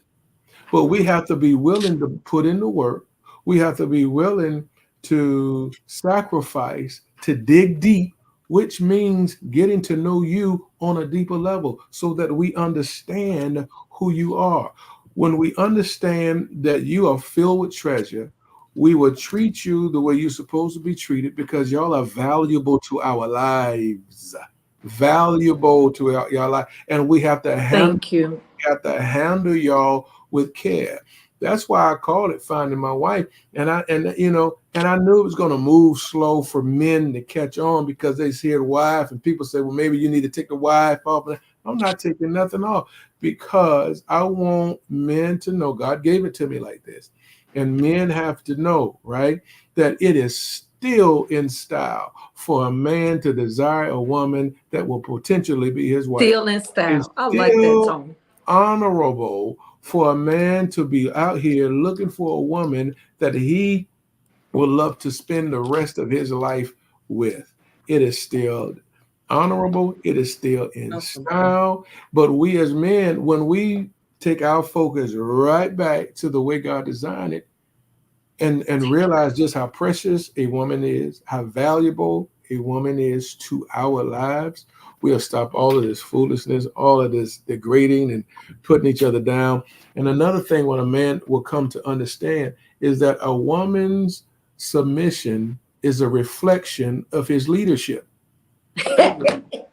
But we have to be willing to put in the work. We have to be willing to sacrifice, to dig deep, which means getting to know you on a deeper level so that we understand who you are. When we understand that you are filled with treasure, we will treat you the way you're supposed to be treated, because y'all are valuable to our lives. Valuable to our life. And we have to handle y'all with care. That's why I called it Finding My Wife. And I knew it was going to move slow for men to catch on, because they see a wife and people say, well, maybe you need to take the wife off. I'm not taking nothing off, because I want men to know God gave it to me like this. And men have to know, right, that it is still in style for a man to desire a woman that will potentially be his wife. Still in style. It's I like that, still Tony. honorable for a man to be out here looking for a woman that he would love to spend the rest of his life with. It is still honorable. It is still in style. But we as men, when we take our focus right back to the way God designed it and realize just how precious a woman is, how valuable a woman is to our lives, we'll stop all of this foolishness, all of this degrading and putting each other down. And another thing what a man will come to understand is that a woman's submission is a reflection of his leadership.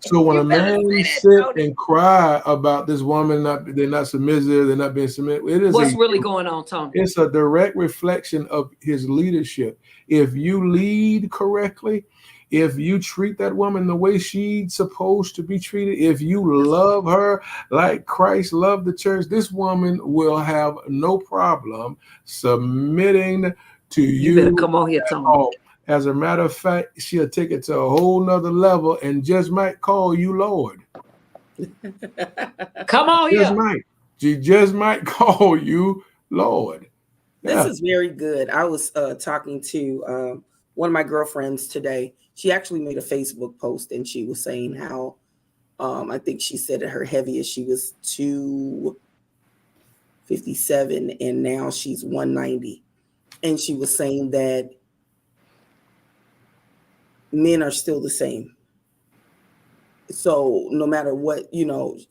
So when a man sit and cry about this woman, they're not submissive, they're not being submissive, it is what's really going on, Tony? It's a direct reflection of his leadership. If you lead correctly, if you treat that woman the way she's supposed to be treated, if you love her like Christ loved the church, this woman will have no problem submitting to you. You better come on here, Tony. As a matter of fact, she'll take it to a whole nother level and just might call you Lord. Come on here. She just might call you Lord. This is very good. I was talking to one of my girlfriends today. She actually made a Facebook post and she was saying how I think she said at her heaviest she was 257 and now she's 190. And she was saying that men are still the same. So no matter what,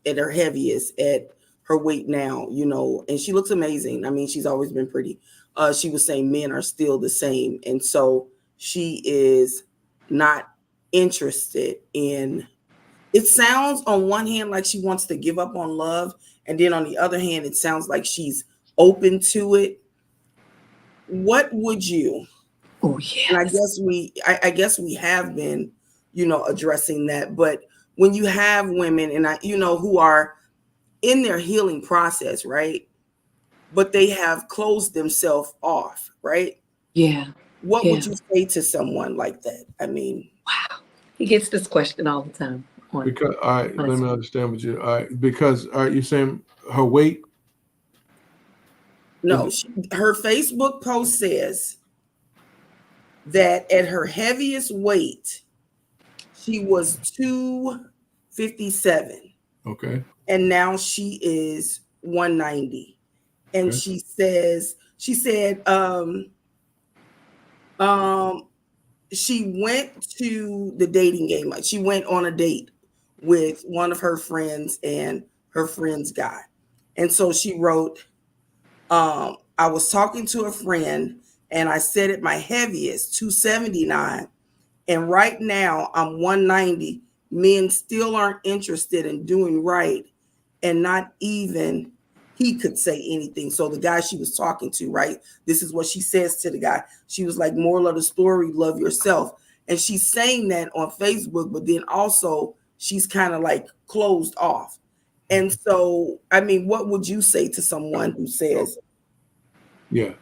at her heaviest, at her weight now, and she looks amazing. I mean, she's always been pretty. She was saying men are still the same. And so she is not interested in, it sounds on one hand like she wants to give up on love. And then on the other hand, it sounds like she's open to it. What would you? Oh, yeah. And I guess we have been, addressing that. But when you have women and who are in their healing process, right? But they have closed themselves off, right? Yeah. What would you say to someone like that? I mean, wow. He gets this question all the time. Because let me understand what you. Because are you saying her weight? No, her Facebook post says that at her heaviest weight, she was 257. Okay. And now she is 190. And okay. she said, she went to the dating game. Like she went on a date with one of her friends and her friend's guy. And so she wrote, I was talking to a friend and I said at my heaviest 279. And right now I'm 190. Men still aren't interested in doing right. And not even he could say anything. So the guy she was talking to, right? This is what she says to the guy. She was like, moral of the story, love yourself. And she's saying that on Facebook, but then also she's kind of like closed off. And so, I mean, what would you say to someone who says, men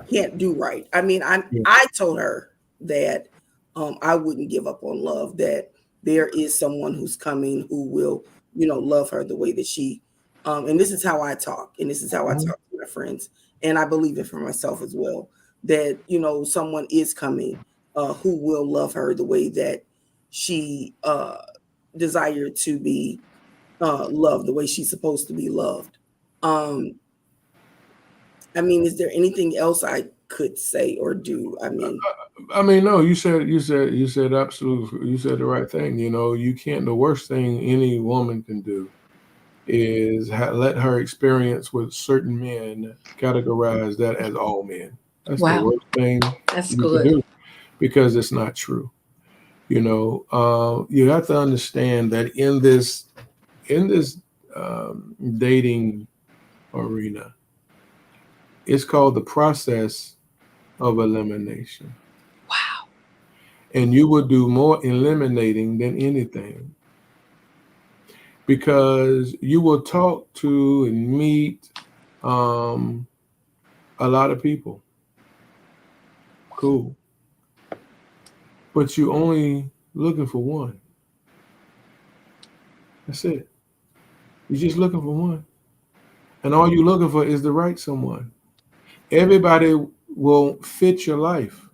can't do right? I mean, I told her that I wouldn't give up on love, that there is someone who's coming who will, love her the way that she, and this is how I talk. And this is how I talk to my friends. And I believe it for myself as well, that, someone is coming who will love her the way that she desired to be loved, the way she's supposed to be loved. I mean, is there anything else I could say or do? I mean, no, you said absolutely, you said the right thing. You can't, the worst thing any woman can do is let her experience with certain men categorize that as all men. That's the worst thing That's you good. can do, because it's not true. You have to understand that in this dating arena, it's called the process of elimination. Wow. And you will do more eliminating than anything, because you will talk to and meet a lot of people. Cool. But you only looking for one. That's it. You're just looking for one. And all you're looking for is the right someone. Everybody will fit your life.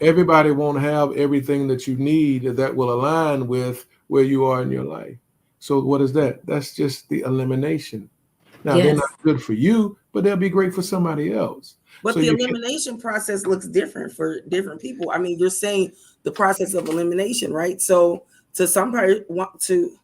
Everybody won't have everything that you need that will align with where you are in your life. So what is that? That's just the elimination. Now, they're not good for you, but they'll be great for somebody else. But So the elimination process looks different for different people. I mean, you're saying the process of elimination, right? So to somebody want to,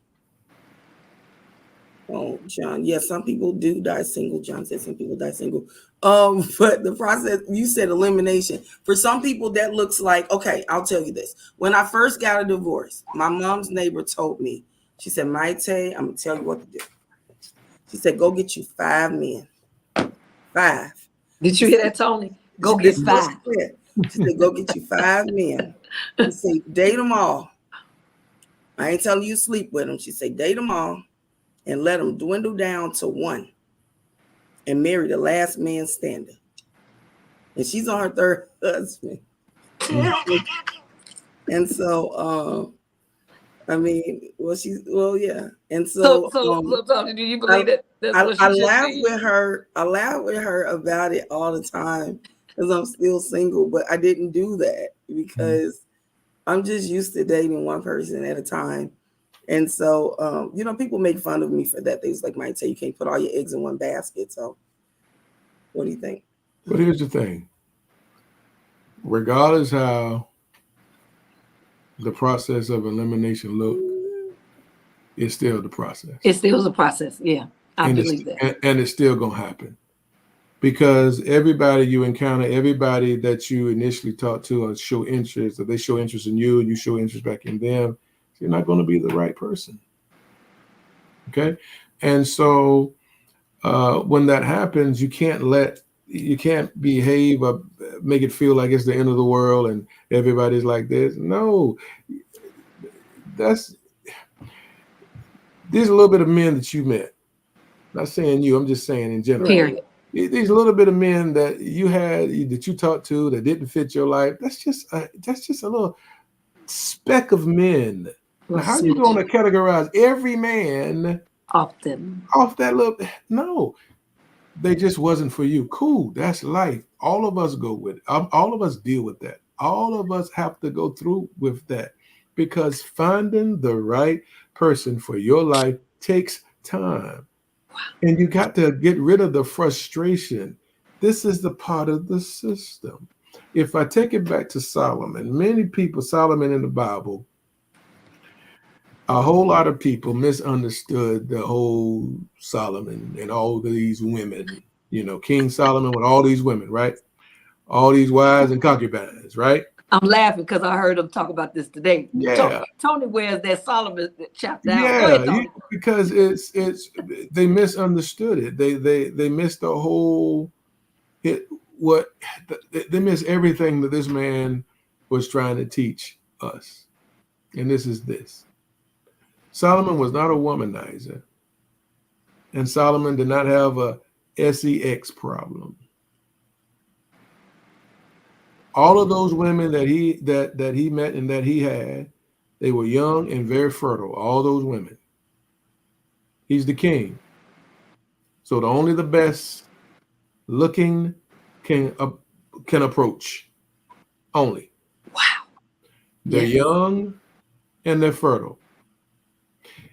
oh, John, yes, some people do die single. John said some people die single. But the process, you said elimination. For some people, that looks like, okay, I'll tell you this. When I first got a divorce, my mom's neighbor told me, she said, Maite, I'm gonna tell you what to do. She said, go get you 5 men. 5. Did you hear that, Tony? Go get 5. She said, go get you 5 men. She said, date them all. I ain't telling you sleep with them. She said, date them all and let them dwindle down to 1 and marry the last man standing. And she's on her 3rd husband. And so, I mean, yeah. And so Tony, do you believe that? I laugh with her. I laugh with her about it all the time because I'm still single, but I didn't do that because I'm just used to dating one person at a time. And so, people make fun of me for that. They was like, might say you can't put all your eggs in one basket. So what do you think? But here's the thing. Regardless how the process of elimination look, it's still the process. It still is a process. Yeah, I believe that. And it's still going to happen. Because everybody you encounter, everybody that you initially talk to or show interest, or they show interest in you and you show interest back in them, you're not going to be the right person. Okay? And so when that happens, you can't behave or make it feel like it's the end of the world and everybody's like this. No, there's a little bit of men that you met. Not saying you, I'm just saying in general. Period. There's a little bit of men that you had, that you talked to that didn't fit your life. That's just a little speck of men. Now, how are you going to categorize every man off that little? No, they just wasn't for you. Cool, that's life. All of us go with it. All of us deal with that. All of us have to go through with that because finding the right person for your life takes time. And you got to get rid of the frustration. This is the part of the system. If I take it back to Solomon, Solomon in the Bible, a whole lot of people misunderstood the whole Solomon and all these women, King Solomon with all these women, right? All these wives and concubines, right? I'm laughing because I heard him talk about this today. Yeah. Tony wears that Solomon chapter out. Yeah, because it's they misunderstood it. They missed the whole they missed everything that this man was trying to teach us. And this is this. Solomon was not a womanizer. And Solomon did not have a sex problem. All of those women that he met and that he had, they were young and very fertile. All those women. He's the king. So only the best looking can approach. Only. Wow. They're young and they're fertile.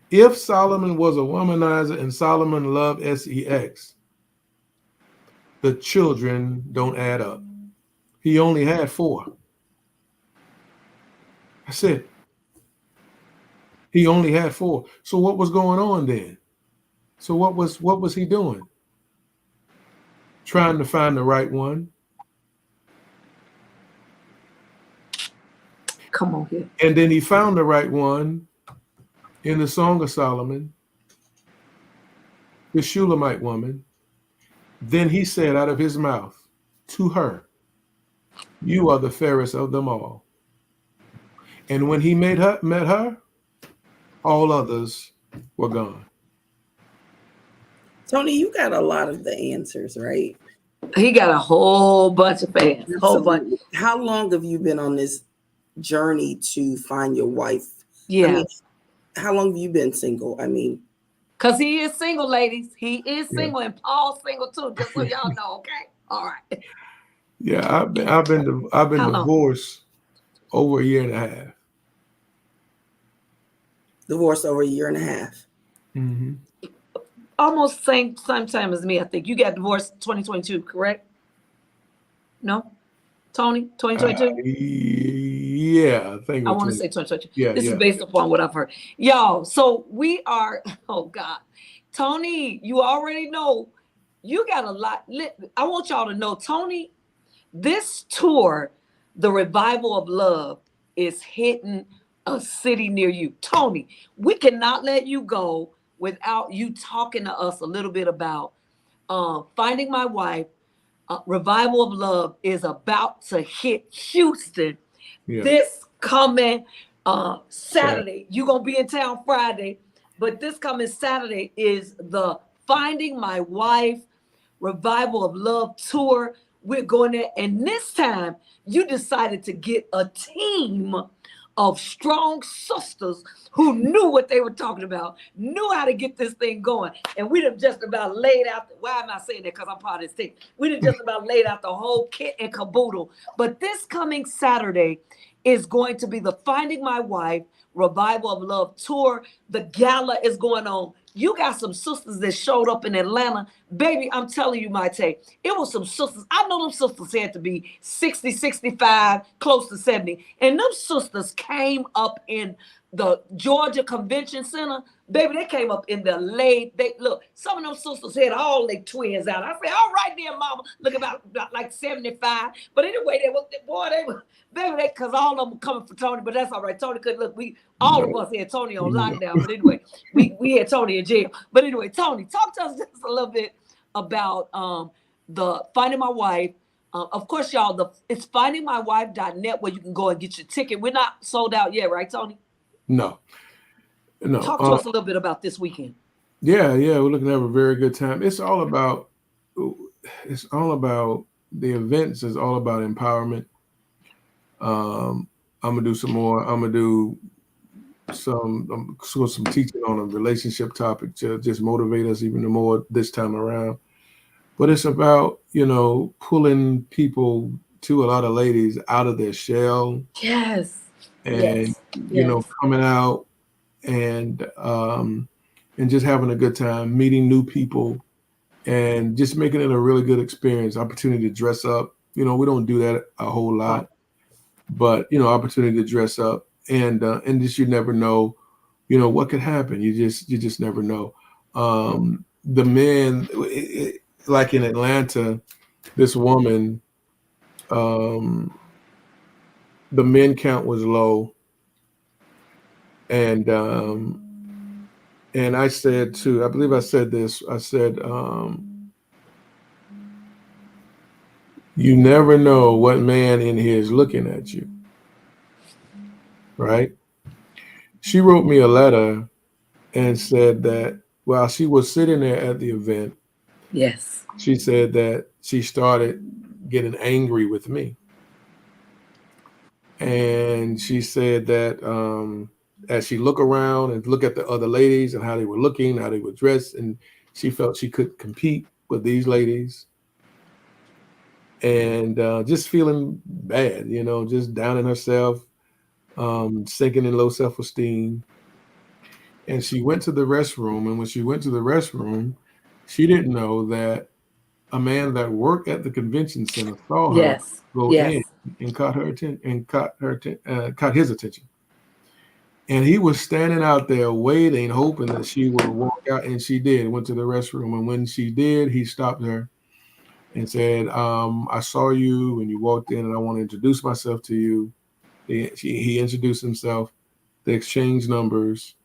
If Solomon was a womanizer and Solomon loved sex, the children don't add up. He only had 4. That's it. He only had 4. So what was going on then? So what was he doing? Trying to find the right one. Come on here. And then he found the right one in the Song of Solomon, the Shulamite woman. Then he said out of his mouth to her, "You are the fairest of them all." And when he met her, all others were gone. Tony, you got a lot of the answers, right? He got a whole bunch of fans. Whole bunch. Absolutely. How long have you been on this journey to find your wife? Yeah. I mean, how long have you been single? I mean, because he is single, ladies. He is single, and Paul's single too. Just so y'all know, okay? All right. Yeah, I've been divorced over a year and a half. Divorced over a year and a half. Mm-hmm. Almost same time as me, I think. You got divorced 2022, correct? No? Tony, 2022? Yeah, I think I want to say 2022. Yeah, this is based upon what I've heard. Y'all, so we are, oh God. Tony, you already know you got a lot. I want y'all to know, Tony, this tour, The Revival of Love, is hitting a city near you. Tony, we cannot let you go without you talking to us a little bit about Finding My Wife. Revival of Love is about to hit Houston this coming Saturday. You're going to be in town Friday, but this coming Saturday is the Finding My Wife Revival of Love tour. We're going there, and this time you decided to get a team of strong sisters who knew what they were talking about, knew how to get this thing going. And we'd have just about laid out, why am I saying that? Because I'm part of this thing. We'd have just about laid out the whole kit and caboodle. But this coming Saturday is going to be the Finding My Wife Revival of Love tour. The gala is going on. You got some sisters that showed up in Atlanta. Baby, I'm telling you, Maite, it was some sisters. I know them sisters had to be 60, 65, close to 70. And them sisters came up in the Georgia Convention Center. Baby, they came up in the late. Look, some of them sisters had all their twins out. I said, all right, dear mama, look about like 75. But anyway, they were, baby, because all of them were coming for Tony, but that's all right. Tony couldn't look. All of us had Tony on lockdown. But anyway, we had Tony in jail. But anyway, Tony, talk to us just a little bit about the Finding My Wife. Of course, y'all, it's findingmywife.net where you can go and get your ticket. We're not sold out yet, right, Tony? No. Talk to us a little bit about this weekend. Yeah, we're looking to have a very good time. It's all about the events. Is all about empowerment. I'm gonna do some more. I'm gonna do some teaching on a relationship topic to just motivate us even more this time around. But it's about, pulling people, to a lot of ladies, out of their shell. Yes. And coming out and just having a good time, meeting new people, and just making it a really good experience. Opportunity to dress up. We don't do that a whole lot, but opportunity to dress up, and just, you never know, what could happen. You just never know. The men, like in Atlanta, this woman, the men count was low, and I said too, I believe I said this, I said, you never know what man in here is looking at you, right? She wrote me a letter and said that while she was sitting there at the event, yes, she said that she started getting angry with me. And she said that as she looked around and look at the other ladies and how they were looking, how they were dressed, and she felt she couldn't compete with these ladies. And just feeling bad, just down in herself, sinking in low self-esteem. And she went to the restroom. And when she went to the restroom, she didn't know that a man that worked at the convention center saw her go in and caught his attention. And he was standing out there waiting, hoping that she would walk out, and she did. Went to the restroom, and when she did, he stopped her and said, "I saw you when you walked in, and I want to introduce myself to you." He introduced himself. They exchanged numbers,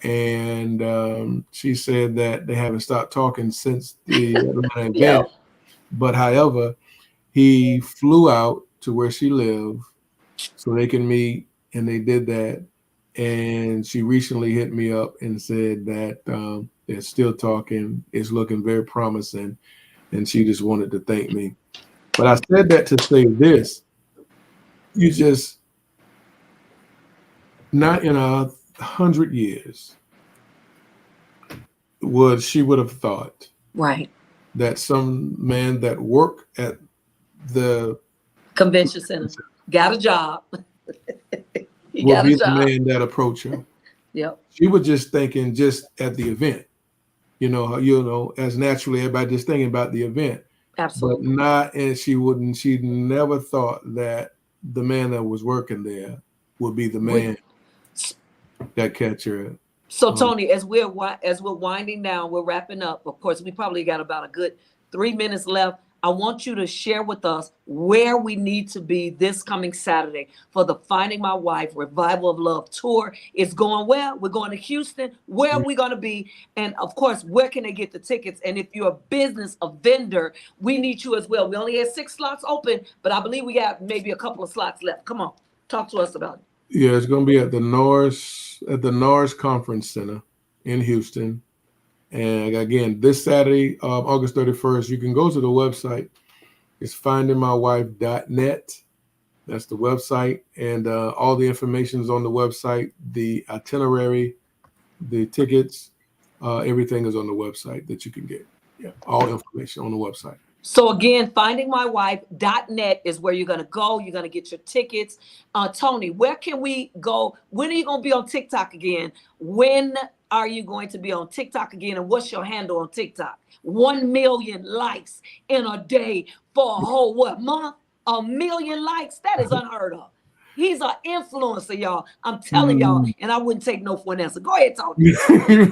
and she said that they haven't stopped talking since the event. Yeah. But however, he flew out to where she lived so they can meet, and they did that. And she recently hit me up and said that they're still talking. It's looking very promising. and she just wanted to thank me. But I said that to say this: you just, not in 100 years she would have thought Right. that some man that worked at the Convention center got a job. He would got be a the job. man that approached her. Yep. She was just thinking just at the event, as naturally everybody just thinking about the event, Absolutely. but not, and she never thought that the man that was working there would be the man that catch her. So Tony, as we're winding down, we're wrapping up. Of course, we probably got about a good 3 minutes left. I want you to share with us where we need to be this coming Saturday for the Finding My Wife Revival of Love tour. It's going well. We're going to Houston. Where are we going to be? And of course, where can they get the tickets? And if you're a business, a vendor, we need you as well. We only had 6 slots open, but I believe we got maybe a couple of slots left. Come on, talk to us about it. Yeah, it's going to be at the Norris Conference Center in Houston. And again, this Saturday, August 31st, you can go to the website. It's findingmywife.net. That's the website. And all the information is on the website. The itinerary, the tickets, everything is on the website that you can get. Yeah, all information on the website. So again, findingmywife.net is where you're going to go. You're going to get your tickets. Tony, where can we go? When are you going to be on TikTok again? When are you going to be on TikTok again? And what's your handle on TikTok? 1 million likes in a day for a whole month? 1 million likes? That is unheard of. He's an influencer, y'all. I'm telling y'all, and I wouldn't take no for an answer. Go ahead, Tony.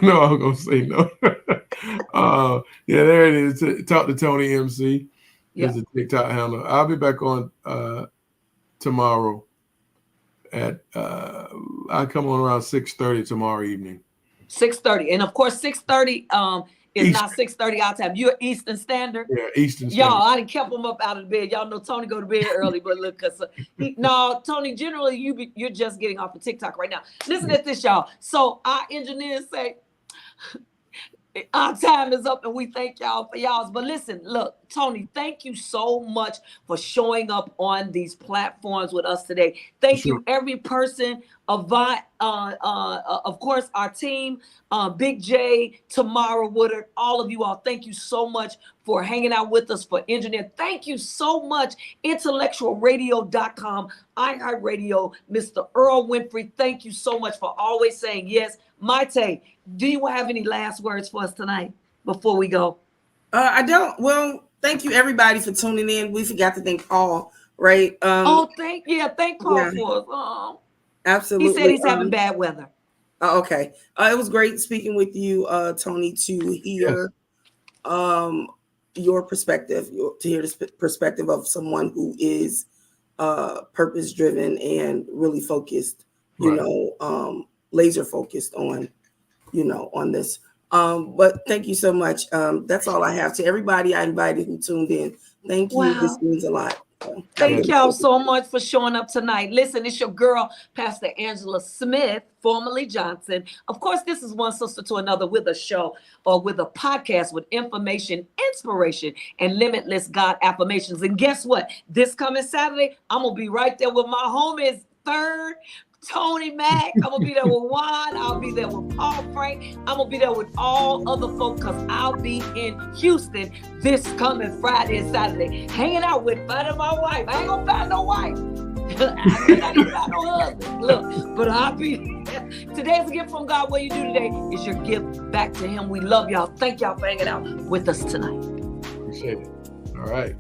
No, I'm going to say no. Yeah, there it is. Talk to Tony MC. Is the TikTok handle. I'll be back on tomorrow at I come on around 6:30 tomorrow evening. 6:30, and of course 6:30 is Eastern. not 6:30 our time. You're Eastern Standard. Yeah, Eastern Standard. Y'all, I done kept him up out of bed. Y'all know Tony go to bed early, but look, Tony, generally you're just getting off of TikTok right now. Listen at this, y'all. So our engineers say our time is up, and we thank y'all for y'all's. But listen, look, Tony, thank you so much for showing up on these platforms with us today. Thank you, every person, of course, our team, Big J, Tamara Woodard, all of you all. Thank you so much for hanging out with us, for engineering. Thank you so much, intellectualradio.com, iHeartRadio, Mr. Earl Winfrey. Thank you so much for always saying yes. Maite, do you have any last words for us tonight before we go? I don't. Well, thank you everybody for tuning in. We forgot to thank Paul, right? Thank Paul for us. Oh. Absolutely. He said he's having bad weather. Okay. It was great speaking with you, Tony, to hear your perspective, to hear the perspective of someone who is purpose-driven and really focused, laser focused on, on this. But thank you so much. That's all I have. To everybody I invited who tuned in, thank you. Wow. This means a lot. Thank y'all so much for showing up tonight. Listen, it's your girl, Pastor Angela Smith, formerly Johnson. Of course, this is one sister to another with a show or with a podcast with information, inspiration, and limitless God affirmations. And guess what? This coming Saturday, I'm going to be right there with my homies, Third, Tony Mack. I'm going to be there with Juan. I'll be there with Paul Frank. I'm going to be there with all other folks because I'll be in Houston this coming Friday and Saturday, hanging out with Finding My Wife. I ain't going to find no wife. I may not even find no husband. Look, but I'll be today's a gift from God. What you do today is your gift back to him. We love y'all. Thank y'all for hanging out with us tonight. Appreciate it. All right.